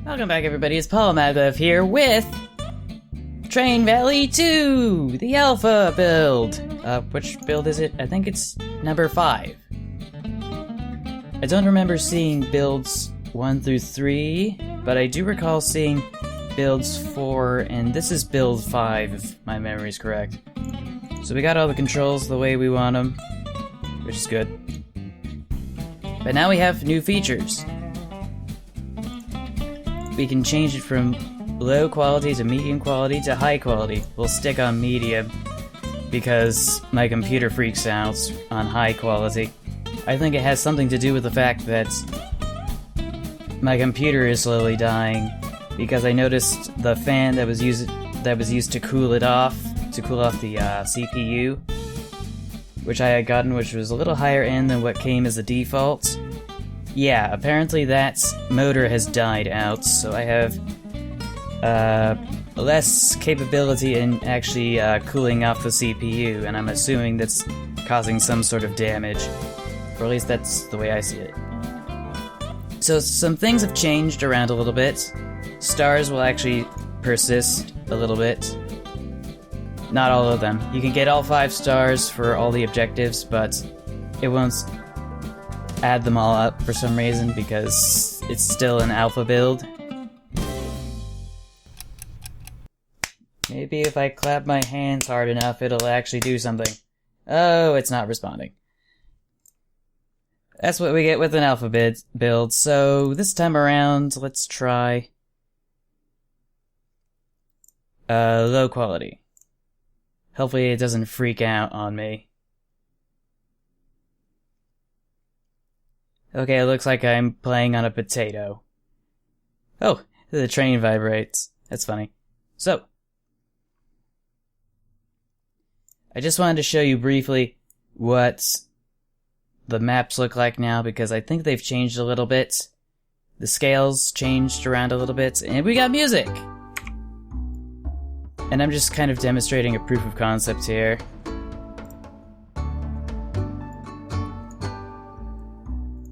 Welcome back, everybody. It's Paul Maglev here with Train Valley 2, the alpha build. Which build is it? I think it's number 5. I don't remember seeing builds 1 through 3, but I do recall seeing builds 4, and this is build 5, if my memory is correct. So we got all the controls the way we want them, which is good. But now we have new features. We can change it from low quality to medium quality to high quality. We'll stick on medium because my computer freaks out on high quality. I think it has something to do with the fact that my computer is slowly dying because I noticed the fan that was used to cool it off, the CPU, which I had gotten, which was a little higher end than what came as a default. Yeah, apparently that motor has died out, so I have less capability in actually cooling off the CPU, and I'm assuming that's causing some sort of damage. Or at least that's the way I see it. So some things have changed around a little bit. Stars will actually persist a little bit. Not all of them. You can get all 5 stars for all the objectives, but it won't add them all up for some reason because it's still an alpha build. Maybe if I clap my hands hard enough, it'll actually do something. Oh, it's not responding. That's what we get with an alpha build. So this time around, let's try low quality. Hopefully it doesn't freak out on me. Okay, it looks like I'm playing on a potato. Oh, the train vibrates. That's funny. So, I just wanted to show you briefly what the maps look like now, because I think they've changed a little bit. The scales changed around a little bit, and we got music! And I'm just kind of demonstrating a proof of concept here.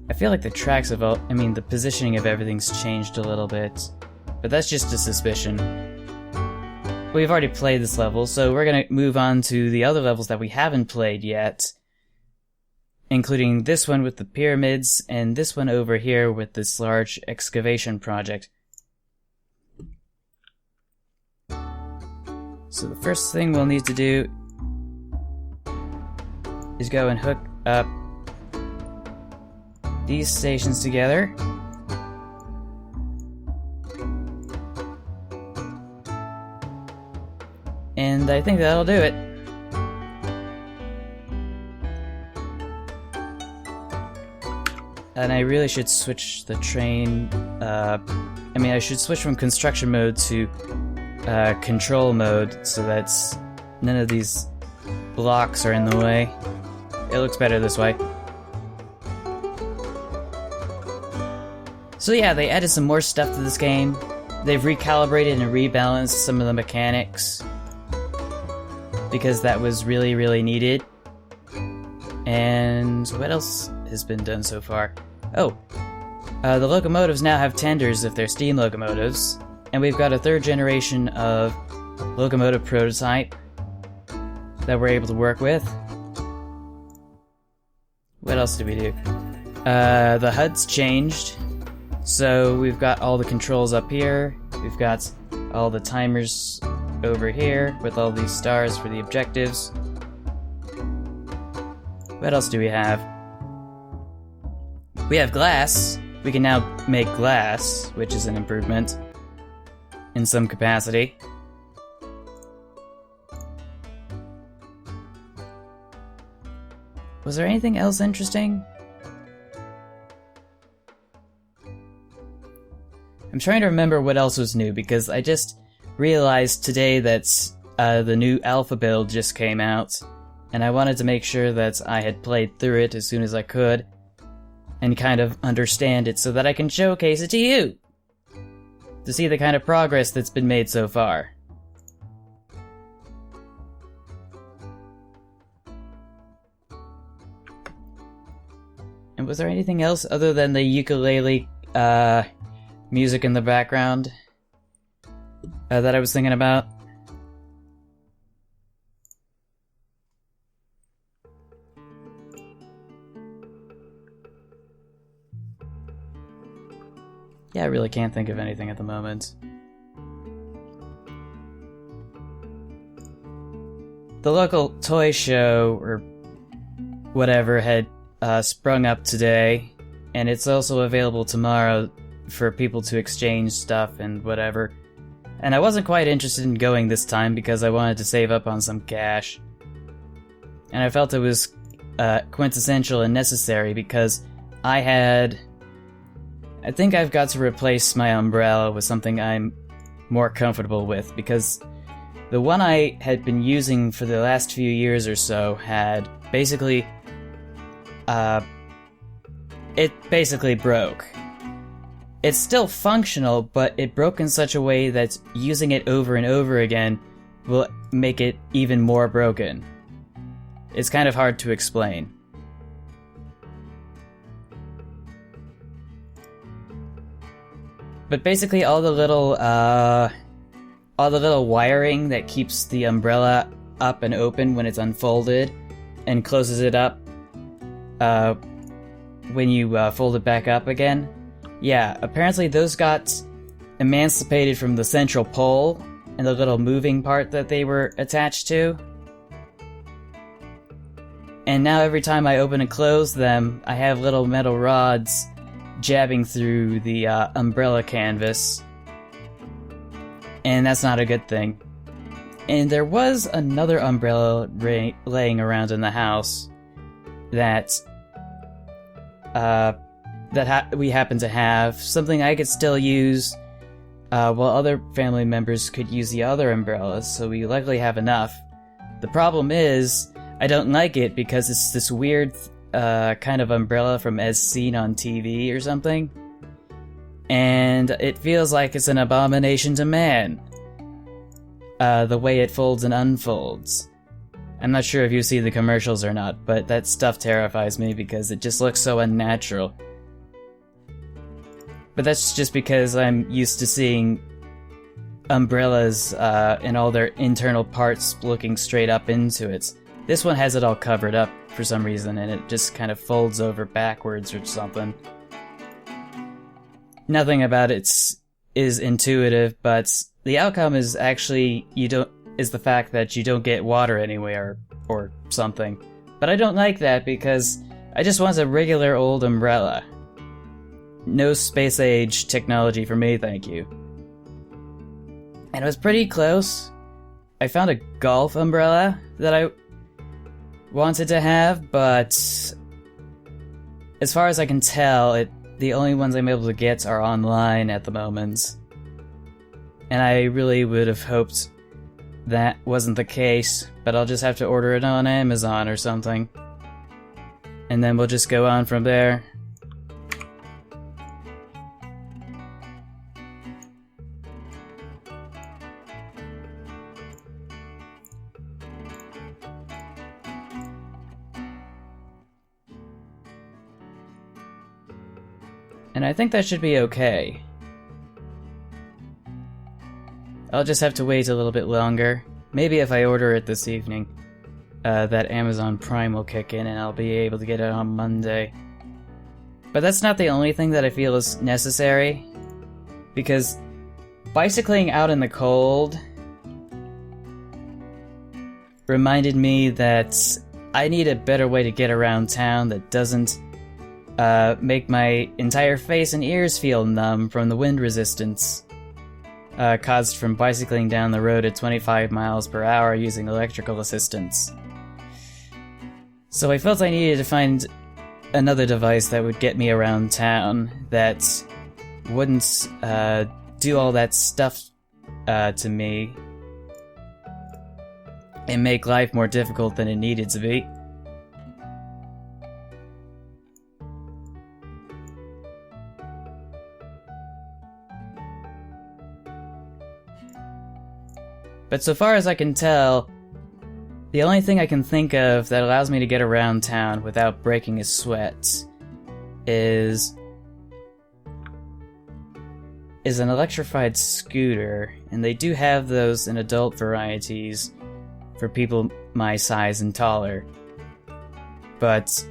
I feel like the tracks have the positioning of everything's changed a little bit, but that's just a suspicion. We've already played this level, so we're gonna move on to the other levels that we haven't played yet, including this one with the pyramids, and this one over here with this large excavation project. So the first thing we'll need to do is go and hook up these stations together. And I think that'll do it. And I really should switch the train, I should switch from construction mode to control mode so that none of these blocks are in the way. It looks better this way. So yeah, they added some more stuff to this game. They've recalibrated and rebalanced some of the mechanics because that was really, really needed. And what else has been done so far? Oh, the locomotives now have tenders if they're steam locomotives, and we've got a 3rd generation of locomotive prototype that we're able to work with. What else did we do? The HUD's changed. So we've got all the controls up here, we've got all the timers over here with all these stars for the objectives. What else do we have? We have glass. We can now make glass, which is an improvement in some capacity. Was there anything else interesting? I'm trying to remember what else was new, because I just realized today that the new alpha build just came out, and I wanted to make sure that I had played through it as soon as I could, and kind of understand it so that I can showcase it to you, to see the kind of progress that's been made so far. And was there anything else other than the ukulele music in the background that I was thinking about. Yeah, I really can't think of anything at the moment. The local toy show, or whatever, had sprung up today, and it's also available tomorrow for people to exchange stuff and whatever. And I wasn't quite interested in going this time because I wanted to save up on some cash. And I felt it was quintessential and necessary because I think I've got to replace my umbrella with something I'm more comfortable with, because the one I had been using for the last few years or so had basically, it basically broke. It's still functional, but it broke in such a way that using it over and over again will make it even more broken. It's kind of hard to explain. But basically all the little wiring that keeps the umbrella up and open when it's unfolded and closes it up when you fold it back up again. Yeah, apparently those got emancipated from the central pole and the little moving part that they were attached to. And now every time I open and close them, I have little metal rods jabbing through the umbrella canvas. And that's not a good thing. And there was another umbrella laying around in the house that we happen to have, something I could still use while other family members could use the other umbrellas, so we likely have enough. The problem is, I don't like it because it's this weird kind of umbrella from As Seen on TV or something. And it feels like it's an abomination to man. The way it folds and unfolds. I'm not sure if you see the commercials or not, but that stuff terrifies me because it just looks so unnatural. But that's just because I'm used to seeing umbrellas and all their internal parts looking straight up into it. This one has it all covered up for some reason, and it just kind of folds over backwards or something. Nothing about it is intuitive, but the outcome is actually the fact that you don't get water anywhere or something. But I don't like that because I just want a regular old umbrella. No space age technology for me, thank you. And it was pretty close. I found a golf umbrella that I wanted to have, but as far as I can tell, the only ones I'm able to get are online at the moment. And I really would have hoped that wasn't the case, but I'll just have to order it on Amazon or something. And then we'll just go on from there. And I think that should be okay. I'll just have to wait a little bit longer. Maybe if I order it this evening, that Amazon Prime will kick in and I'll be able to get it on Monday. But that's not the only thing that I feel is necessary, because bicycling out in the cold reminded me that I need a better way to get around town that doesn't make my entire face and ears feel numb from the wind resistance caused from bicycling down the road at 25 miles per hour using electrical assistance. So I felt I needed to find another device that would get me around town that wouldn't do all that stuff to me and make life more difficult than it needed to be. But so far as I can tell, the only thing I can think of that allows me to get around town without breaking a sweat is is an electrified scooter, and they do have those in adult varieties for people my size and taller. But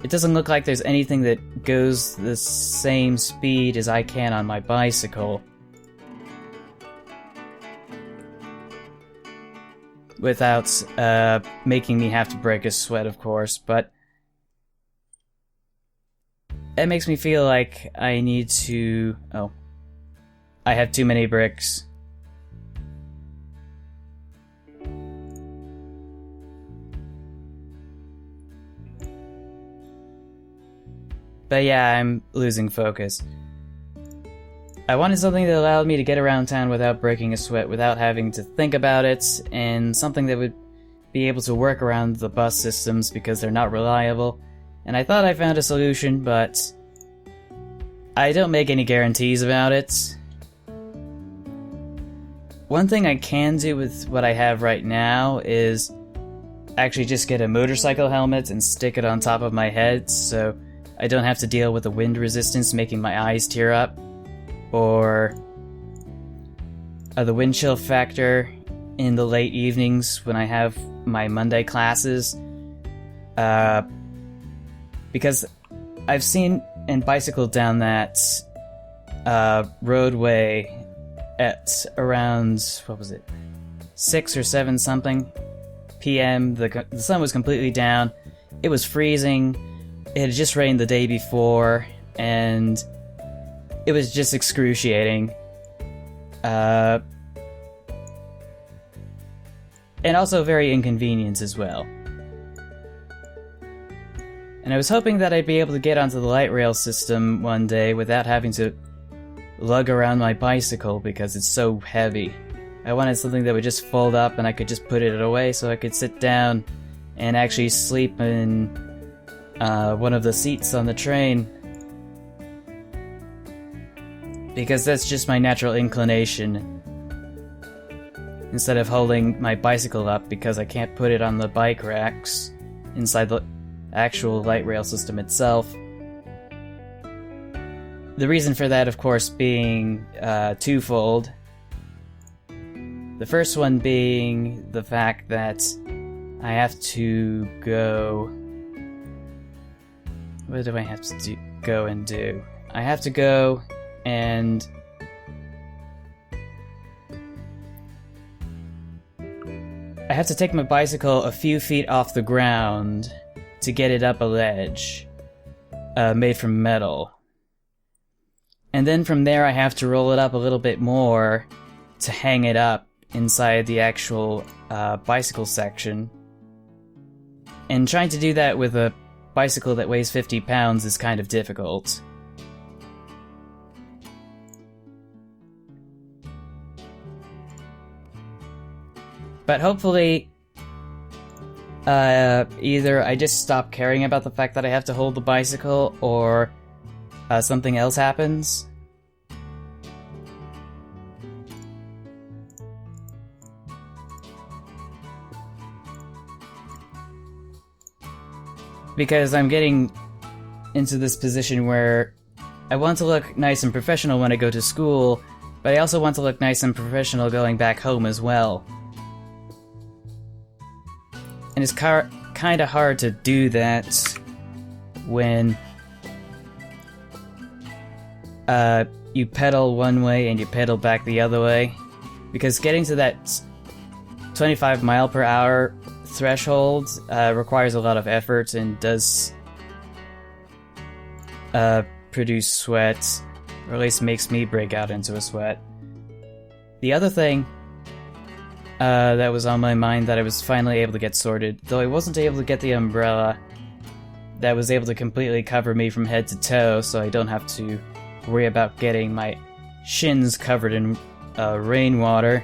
it doesn't look like there's anything that goes the same speed as I can on my bicycle. Without making me have to break a sweat, of course, but it makes me feel like I need to... Oh. I have too many bricks. But yeah, I'm losing focus. I wanted something that allowed me to get around town without breaking a sweat, without having to think about it, and something that would be able to work around the bus systems because they're not reliable. And I thought I found a solution, but I don't make any guarantees about it. One thing I can do with what I have right now is actually just get a motorcycle helmet and stick it on top of my head so I don't have to deal with the wind resistance making my eyes tear up, or the wind chill factor in the late evenings when I have my Monday classes. Because I've seen and bicycled down that roadway at around, what was it, 6 or 7 something p.m. The sun was completely down. It was freezing. It had just rained the day before, and it was just excruciating. And also very inconvenient as well. And I was hoping that I'd be able to get onto the light rail system one day without having to lug around my bicycle because it's so heavy. I wanted something that would just fold up and I could just put it away so I could sit down and actually sleep in one of the seats on the train. Because that's just my natural inclination. Instead of holding my bicycle up because I can't put it on the bike racks inside the actual light rail system itself. The reason for that, of course, being twofold. The first one being the fact that I have to go... What do I have to go and do? I have to go and... I have to take my bicycle a few feet off the ground to get it up a ledge made from metal. And then from there I have to roll it up a little bit more to hang it up inside the actual bicycle section. And trying to do that with a bicycle that weighs 50 pounds is kind of difficult. But hopefully, either I just stop caring about the fact that I have to hold the bicycle, or something else happens. Because I'm getting into this position where I want to look nice and professional when I go to school, but I also want to look nice and professional going back home as well. And it's kind of hard to do that when you pedal one way and you pedal back the other way. Because getting to that 25 mile per hour threshold requires a lot of effort and does produce sweat, or at least makes me break out into a sweat. The other thing that was on my mind that I was finally able to get sorted, though I wasn't able to get the umbrella that was able to completely cover me from head to toe, so I don't have to worry about getting my shins covered in rainwater.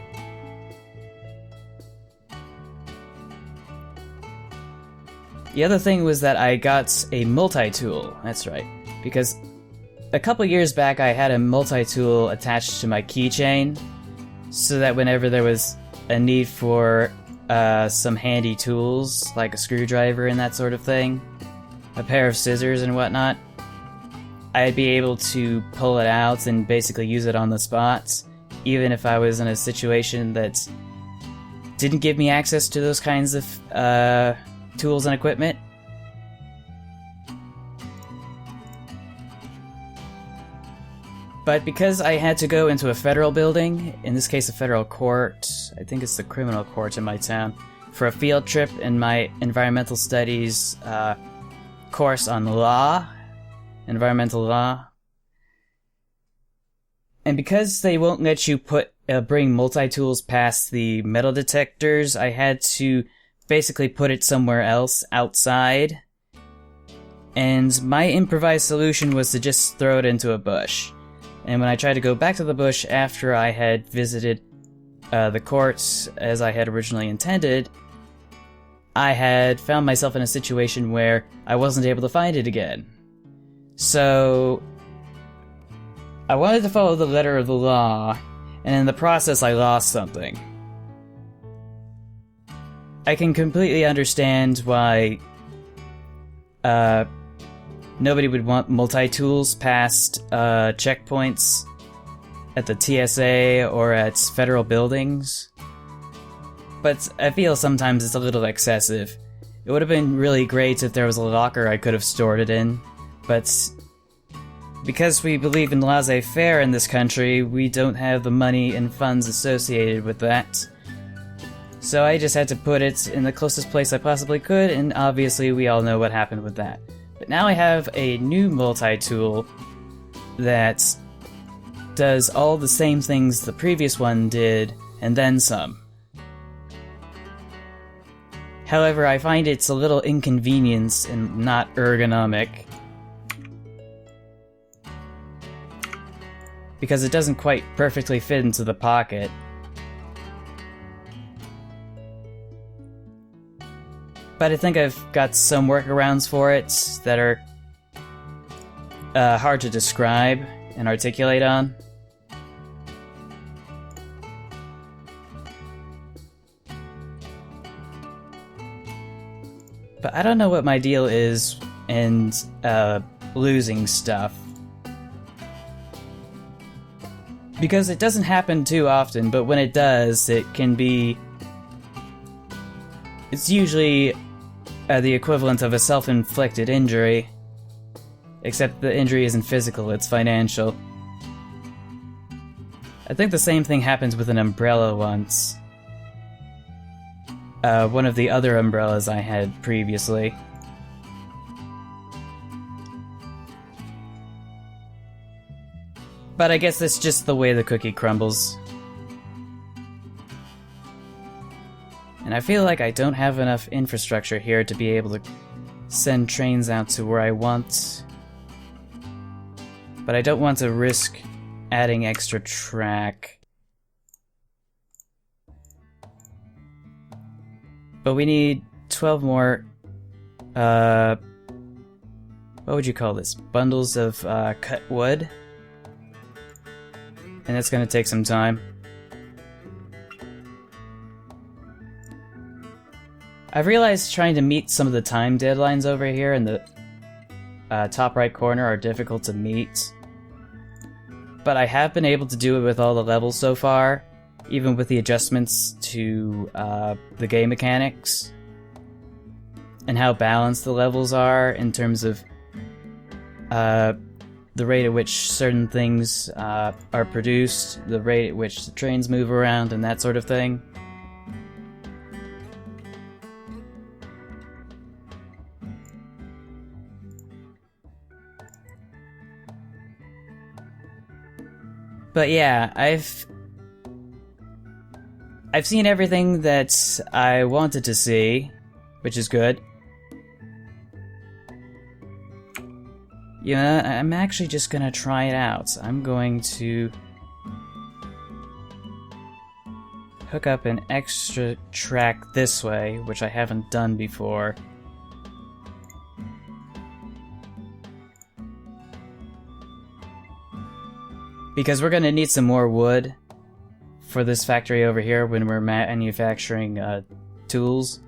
The other thing was that I got a multi-tool, that's right, because a couple years back I had a multi-tool attached to my keychain, so that whenever there was a need for some handy tools, like a screwdriver and that sort of thing, a pair of scissors and whatnot, I'd be able to pull it out and basically use it on the spot, even if I was in a situation that didn't give me access to those kinds of tools and equipment. But because I had to go into a federal building, in this case a federal court, I think it's the criminal court in my town, for a field trip in my environmental studies course on law, environmental law. And because they won't let you bring multi-tools past the metal detectors, I had to basically put it somewhere else outside. And my improvised solution was to just throw it into a bush. And when I tried to go back to the bush after I had visited the courts as I had originally intended, I had found myself in a situation where I wasn't able to find it again. So I wanted to follow the letter of the law, and in the process I lost something. I can completely understand why nobody would want multi-tools past checkpoints at the TSA or at federal buildings. But I feel sometimes it's a little excessive. It would have been really great if there was a locker I could have stored it in, but because we believe in laissez-faire in this country, we don't have the money and funds associated with that. So I just had to put it in the closest place I possibly could, and obviously we all know what happened with that. But now I have a new multi-tool that does all the same things the previous one did, and then some. However, I find it's a little inconvenient and not ergonomic, because it doesn't quite perfectly fit into the pocket. But I think I've got some workarounds for it that are hard to describe and articulate on. But I don't know what my deal is in losing stuff. Because it doesn't happen too often, but when it does, it can be... It's usually the equivalent of a self-inflicted injury. Except the injury isn't physical, it's financial. I think the same thing happened with an umbrella once. One of the other umbrellas I had previously. But I guess that's just the way the cookie crumbles. And I feel like I don't have enough infrastructure here to be able to send trains out to where I want. But I don't want to risk adding extra track. But we need 12 more, what would you call this? Bundles of cut wood? And it's gonna take some time. I've realized trying to meet some of the time deadlines over here in the top right corner are difficult to meet. But I have been able to do it with all the levels so far, even with the adjustments to the game mechanics and how balanced the levels are in terms of the rate at which certain things are produced, the rate at which the trains move around, and that sort of thing. But yeah, I've seen everything that I wanted to see, which is good. You know, I'm actually just gonna try it out. I'm going to hook up an extra track this way, which I haven't done before. Because we're gonna need some more wood for this factory over here when we're manufacturing tools.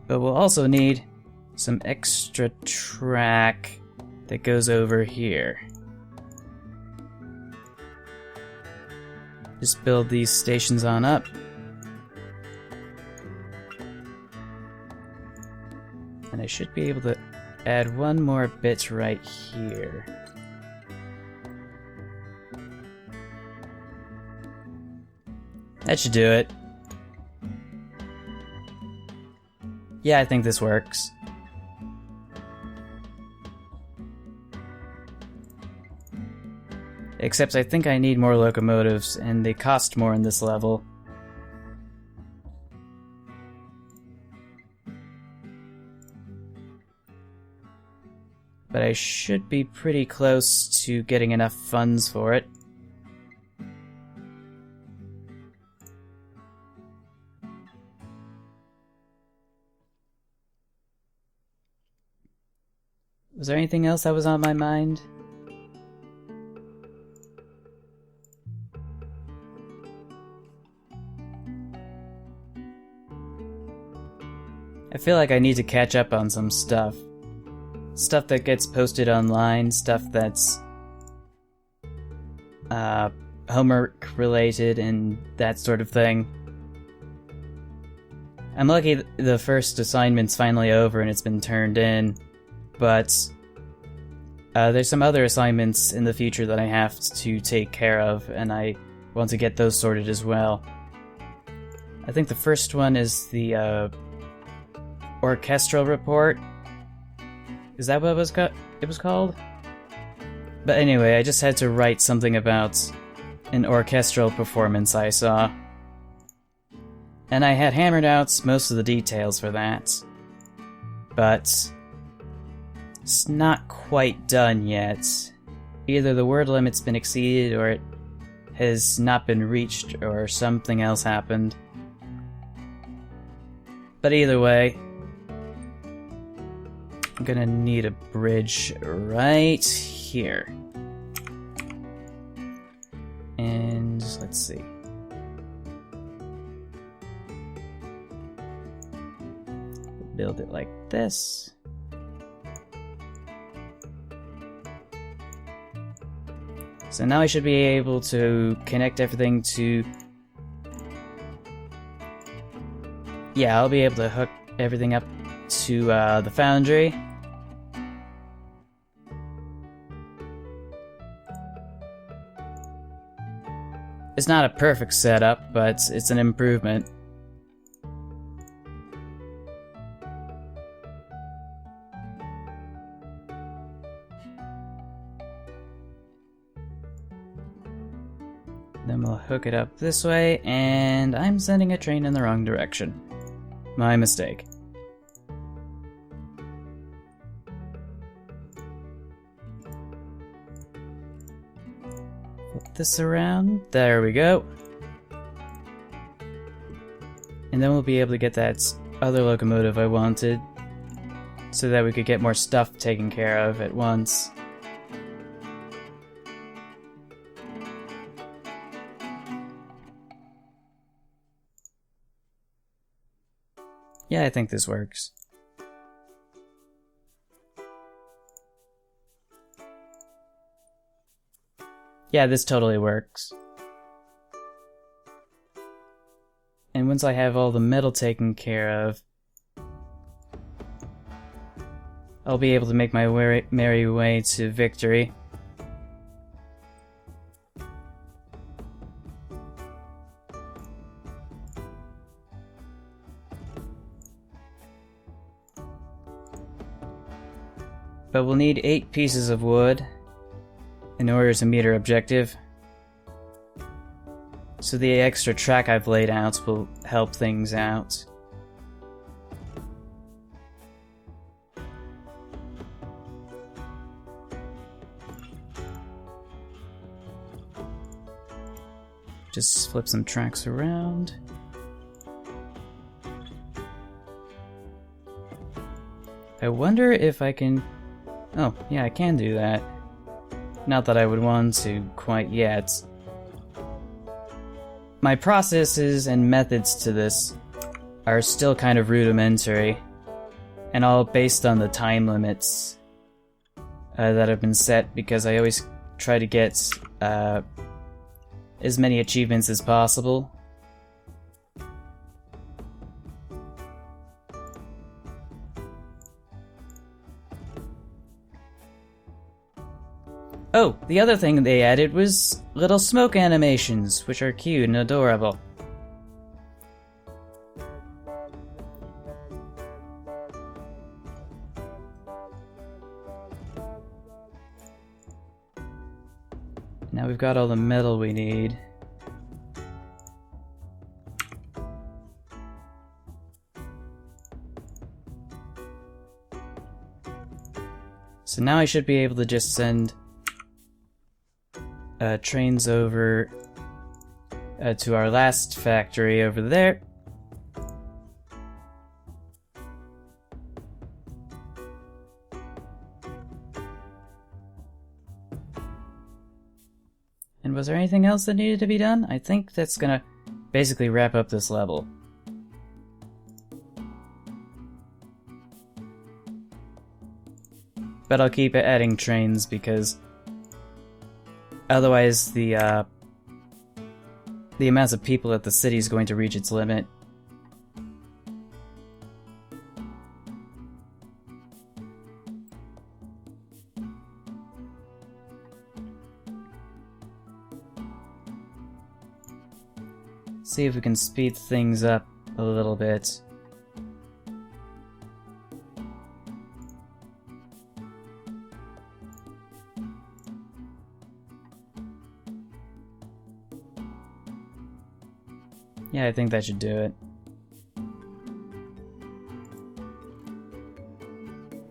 But we'll also need some extra track that goes over here. Just build these stations on up. And I should be able to add one more bit right here. That should do it. Yeah, I think this works. Except I think I need more locomotives, and they cost more in this level. But I should be pretty close to getting enough funds for it. Was there anything else that was on my mind? I feel like I need to catch up on some stuff. Stuff that gets posted online, stuff that's homework related and that sort of thing. I'm lucky the first assignment's finally over and it's been turned in, but there's some other assignments in the future that I have to take care of, and I want to get those sorted as well. I think the first one is the orchestral report. Is that what it was called? But anyway, I just had to write something about an orchestral performance I saw. And I had hammered out most of the details for that. But it's not quite done yet. Either the word limit's been exceeded, or it has not been reached, or something else happened. But either way, I'm gonna need a bridge right here. And let's see. Build it like this. So now I should be able to connect everything to... Yeah, I'll be able to hook everything up to the foundry. It's not a perfect setup, but it's an improvement. Then we'll hook it up this way, and I'm sending a train in the wrong direction. My mistake. Flip this around. There we go. And then we'll be able to get that other locomotive I wanted, so that we could get more stuff taken care of at once. Yeah, I think this works. Yeah, this totally works. And once I have all the metal taken care of, I'll be able to make my merry way to victory. But we'll need 8 pieces of wood in order to meet our objective. So the extra track I've laid out will help things out. Just flip some tracks around. I wonder if I can... Oh, yeah, I can do that. Not that I would want to quite yet. My processes and methods to this are still kind of rudimentary, and all based on the time limits that have been set, because I always try to get as many achievements as possible. Oh, the other thing they added was little smoke animations, which are cute and adorable. Now we've got all the metal we need. So now I should be able to just send trains over to our last factory over there. And was there anything else that needed to be done? I think that's gonna basically wrap up this level. But I'll keep adding trains because otherwise the amount of people at the city is going to reach its limit. See if we can speed things up a little bit. Yeah, I think that should do it.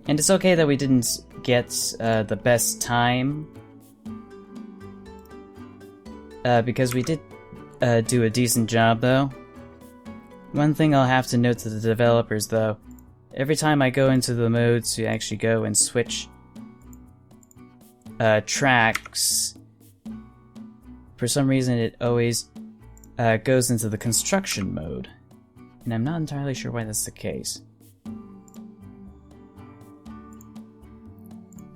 And it's okay that we didn't get the best time, because we did do a decent job, though. One thing I'll have to note to the developers, though, every time I go into the mode to actually go and switch tracks, for some reason it always goes into the construction mode, and I'm not entirely sure why that's the case.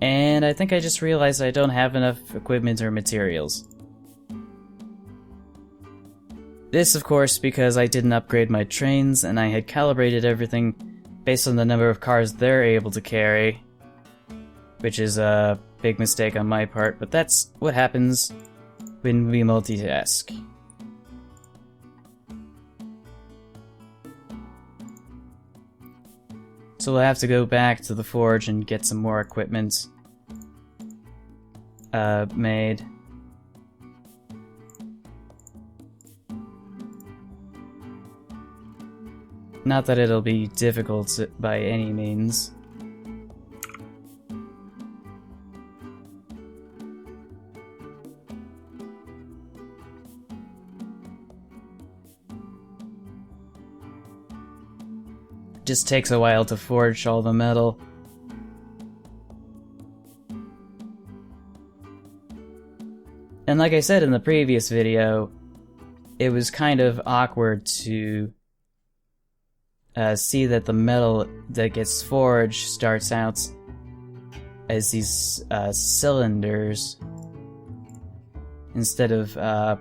And I think I just realized I don't have enough equipment or materials. This, of course, because I didn't upgrade my trains and I had calibrated everything based on the number of cars they're able to carry, which is a big mistake on my part, but that's what happens when we multitask. So we'll have to go back to the forge and get some more equipment made. Not that it'll be difficult by any means. Just takes a while to forge all the metal. And like I said in the previous video, it was kind of awkward to see that the metal that gets forged starts out as these cylinders instead of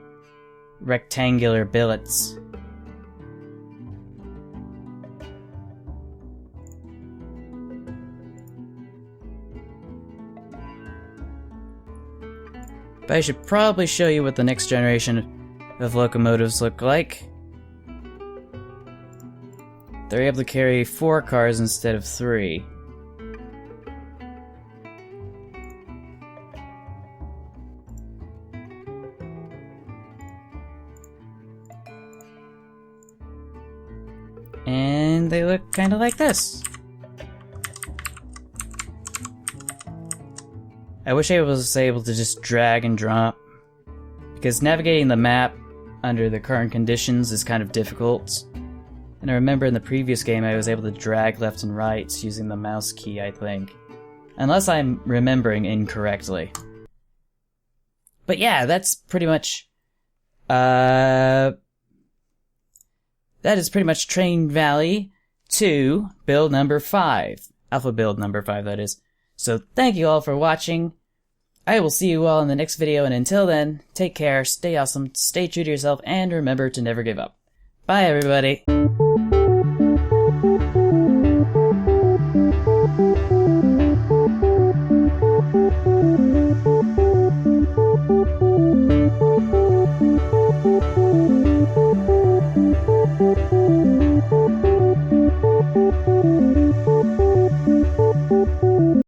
rectangular billets. But I should probably show you what the next generation of locomotives look like. They're able to carry 4 cars instead of 3. And they look kind of like this. I wish I was able to just drag and drop, because navigating the map under the current conditions is kind of difficult. And I remember in the previous game I was able to drag left and right using the mouse key, I think. Unless I'm remembering incorrectly. But yeah, that's pretty much... that is pretty much Train Valley to build number 5. Alpha build number 5, that is. So thank you all for watching. I will see you all in the next video, and until then, take care, stay awesome, stay true to yourself, and remember to never give up. Bye, everybody!